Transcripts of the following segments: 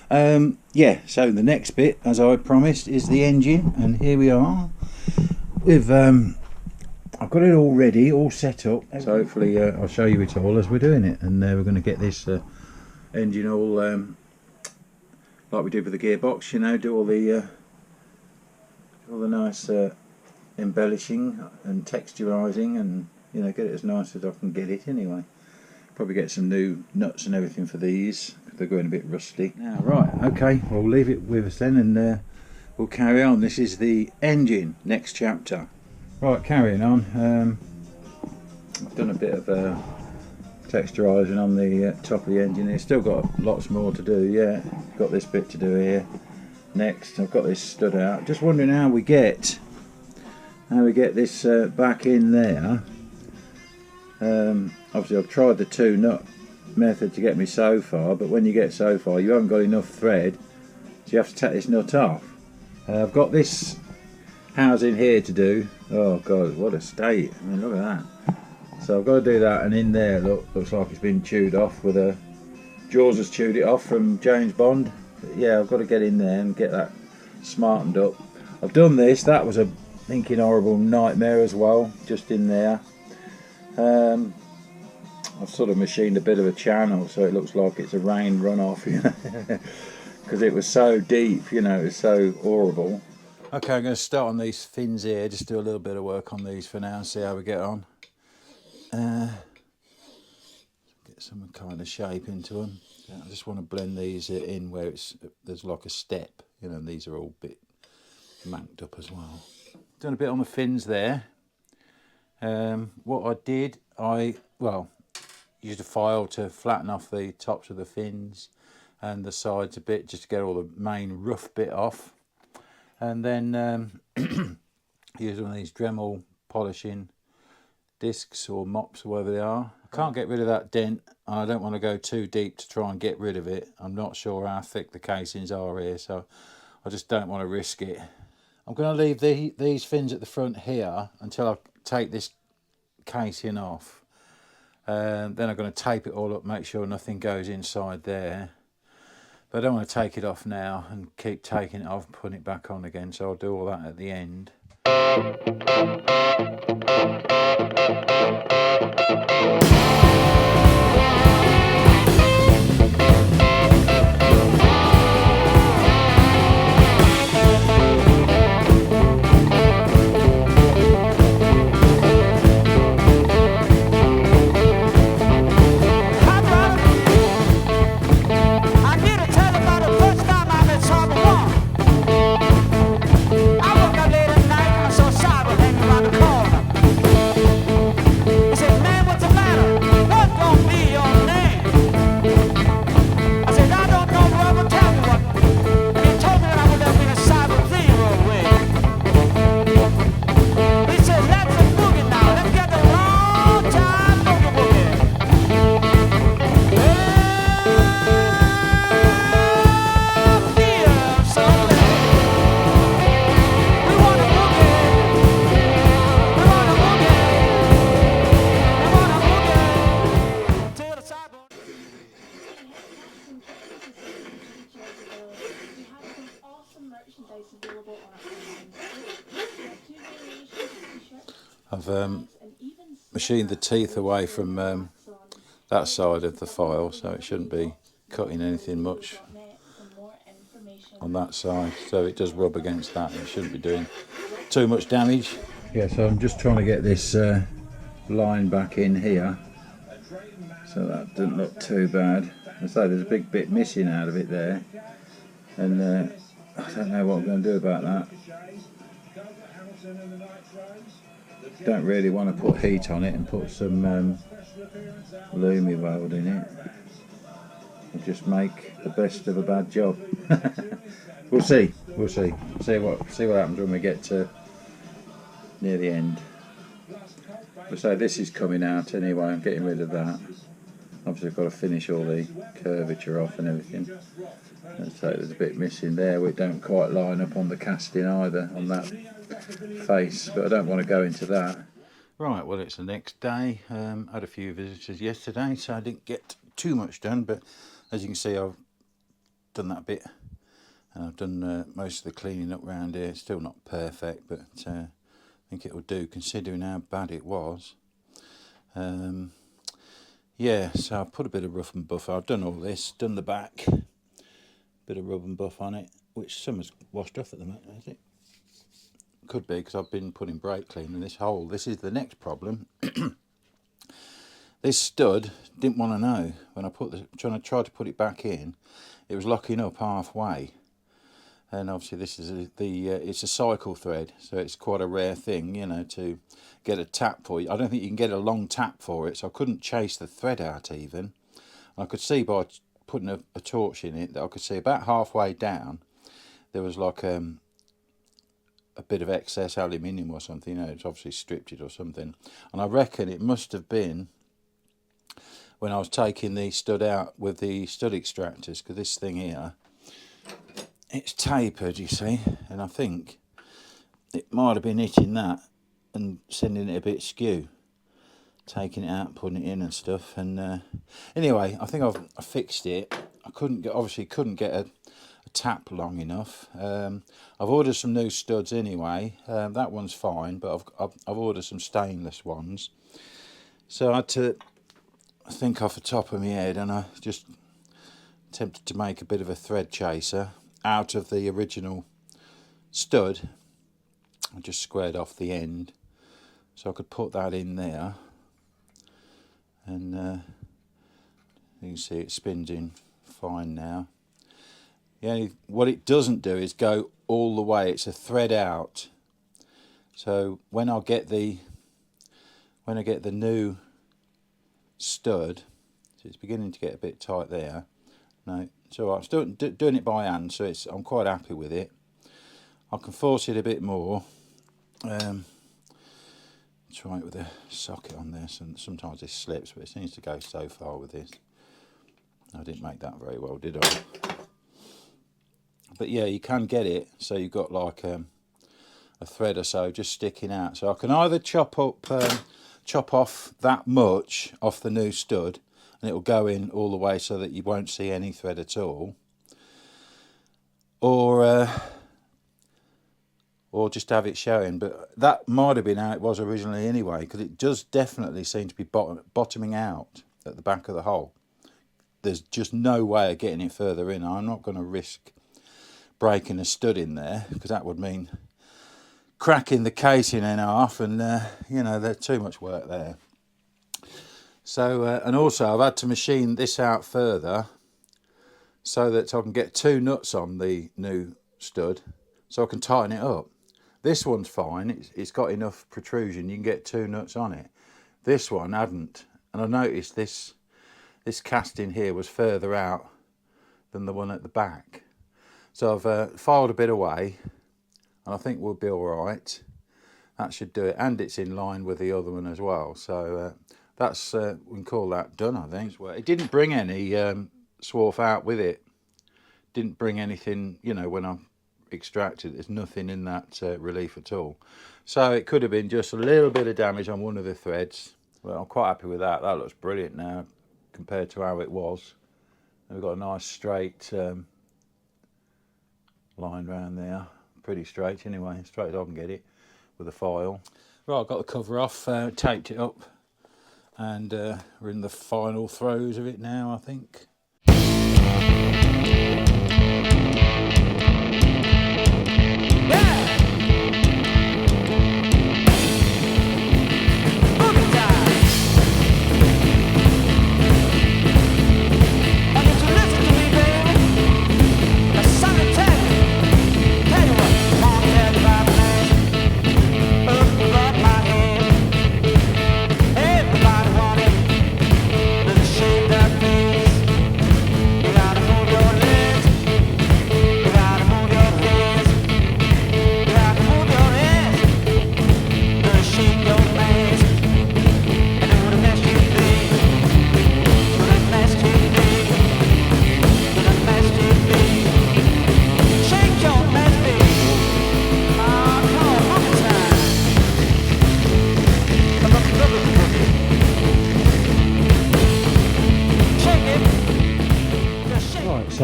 Yeah, so the next bit, as I promised, is the engine, and here we are. With I've got it all ready, all set up. So hopefully I'll show you it all as we're doing it, and we're going to get this engine all like we did with the gearbox. You know, do all the nice embellishing and texturising, and you know, get it as nice as I can get it anyway. Probably get some new nuts and everything for these, because they're going a bit rusty. Now, right, okay, we'll leave it with us then, and we'll carry on. This is the engine, next chapter. Right, carrying on. I've done a bit of texturising on the top of the engine. It's still got lots more to do. Yeah, got this bit to do here. Next, I've got this stud out. Just wondering how we get this back in there. Obviously I've tried the 2 nut method to get me so far, but when you get so far you haven't got enough thread, so you have to take this nut off. I've got this housing here to do. Oh god, what a state. I mean, look at that. So I've got to do that, and in there, looks like it's been chewed off with a... Jaws has chewed it off from James Bond. But yeah, I've got to get in there and get that smartened up. I've done this. That was a thinking horrible nightmare as well, just in there. I've sort of machined a bit of a channel so it looks like it's a rain runoff, you know, because it was so deep, you know, it was so horrible. Okay, I'm going to start on these fins here, just do a little bit of work on these for now and see how we get on. Get some kind of shape into them. I just want to blend these in where there's like a step, you know, and these are all a bit manked up as well. Done a bit on the fins there. What I did, used a file to flatten off the tops of the fins and the sides a bit, just to get all the main rough bit off, and then use one of these Dremel polishing discs or mops or whatever they are. I can't get rid of that dent, and I don't want to go too deep to try and get rid of it. I'm not sure how thick the casings are here, so I just don't want to risk it. I'm going to leave these fins at the front here until I take this casing off. Then I'm going to tape it all up, make sure nothing goes inside there. But I don't want to take it off now and keep taking it off and putting it back on again, so I'll do all that at the end. I've machined the teeth away from that side of the file, so it shouldn't be cutting anything much on that side, so it does rub against that and it shouldn't be doing too much damage. Yeah, so I'm just trying to get this line back in here, so that doesn't look too bad. I say there's a big bit missing out of it there, and I don't know what I'm going to do about that. Don't really want to put heat on it and put some Lumi weld in it. It'll just make the best of a bad job. We'll see. See what happens when we get to near the end. So this is coming out anyway. I'm getting rid of that. Obviously I've got to finish all the curvature off and everything. So there's a bit missing there which don't quite line up on the casting either, on that face, but I don't want to go into that. Right, well, it's the next day. Had a few visitors yesterday, so I didn't get too much done, but as you can see, I've done that bit, and I've done most of the cleaning up around here. It's still not perfect, but I think it'll do considering how bad it was. Yeah, so I've put a bit of rough and buff. I've done all this, done the back, bit of rub and buff on it, which some has washed off at the moment, has it? Could be because I've been putting brake clean in this hole. This is the next problem. This stud didn't want to know when I tried to put it back in. It was locking up halfway, and obviously this is it's a cycle thread, so it's quite a rare thing, you know, to get a tap for it. I don't think you can get a long tap for it, so I couldn't chase the thread out even. I could see by putting a torch in it that I could see about halfway down there was like a bit of excess aluminium or something. You know, it's obviously stripped it or something, and I reckon it must have been when I was taking the stud out with the stud extractors, because this thing here, it's tapered, you see, and I think it might have been hitting that and sending it a bit skew, taking it out, putting it in and stuff. And anyway, I think I fixed it. I obviously couldn't get a tap long enough. I've ordered some new studs anyway. That one's fine, but I've ordered some stainless ones. So I had to think off the top of my head, and I just attempted to make a bit of a thread chaser out of the original stud. I just squared off the end so I could put that in there, and you can see it spins in fine now. What it doesn't do is go all the way. It's a thread out. So when I get the new stud, so it's beginning to get a bit tight there. No, it's all right. I'm still doing it by hand, so I'm quite happy with it. I can force it a bit more. Try it with a socket on there. Sometimes this slips, but it seems to go so far with this. I didn't make that very well, did I? But yeah, you can get it so you've got like a thread or so just sticking out. So I can either chop off that much off the new stud, and it will go in all the way so that you won't see any thread at all, or just have it showing. But that might have been how it was originally anyway, because it does definitely seem to be bottoming out at the back of the hole. There's just no way of getting it further in. I'm not going to risk breaking a stud in there, because that would mean cracking the casing in half, and you know, there's too much work there. So and also I've had to machine this out further so that I can get 2 nuts on the new stud, so I can tighten it up. This one's fine, it's got enough protrusion, you can get 2 nuts on it. This one hadn't, and I noticed this casting here was further out than the one at the back. So I've filed a bit away, and I think we'll be all right. That should do it, and it's in line with the other one as well. So that's we can call that done, I think. It didn't bring any swarf out with it. Didn't bring anything, you know, when I extracted. There's nothing in that relief at all. So it could have been just a little bit of damage on one of the threads. Well, I'm quite happy with that. That looks brilliant now compared to how it was. And we've got a nice straight line round there. Pretty straight anyway, straight as I can get it with a file. Right, I've got the cover off, taped it up, and we're in the final throes of it now, I think.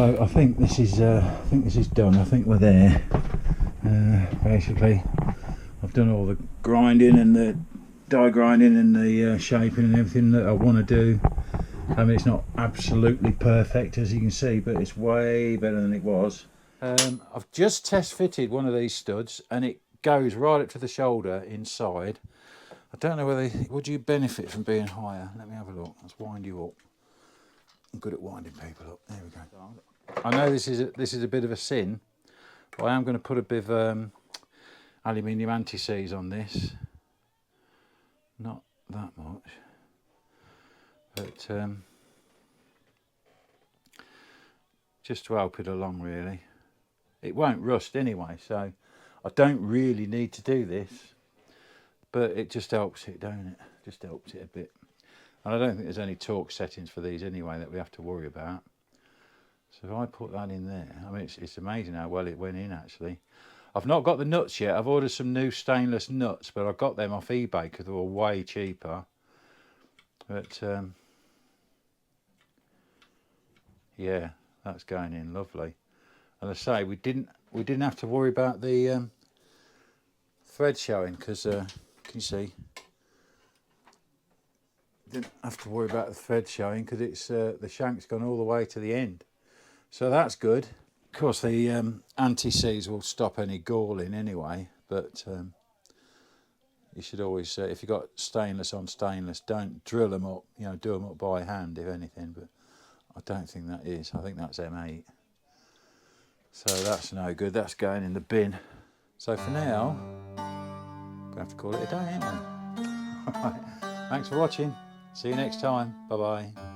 So I think this is done. I think we're there. Basically, I've done all the grinding and the die grinding and the shaping and everything that I want to do. I mean, it's not absolutely perfect, as you can see, but it's way better than it was. I've just test fitted one of these studs, and it goes right up to the shoulder inside. I don't know whether would you benefit from being higher. Let me have a look. Let's wind you up. I'm good at winding people up. There we go. I know this is a bit of a sin, but I am going to put a bit of aluminium anti-seize on this. Not that much, but just to help it along really. It won't rust anyway, so I don't really need to do this, but it just helps it, don't it? Just helps it a bit. And I don't think there's any torque settings for these anyway that we have to worry about. So if I put that in there, I mean, it's amazing how well it went in actually. I've not got the nuts yet. I've ordered some new stainless nuts, but I got them off eBay because they were way cheaper. But yeah, that's going in lovely. And I say we didn't have to worry about the thread showing because can you see? Didn't have to worry about the thread showing because it's the shank's gone all the way to the end, so that's good. Of course, the anti-seize will stop any galling anyway, but you should always, if you've got stainless on stainless, don't drill them up, you know, do them up by hand if anything, but I don't think that is. I think that's M8. So that's no good, that's going in the bin. So for now, we'll have to call it a day, ain't we? All right. Thanks for watching. See you next time. Bye-bye.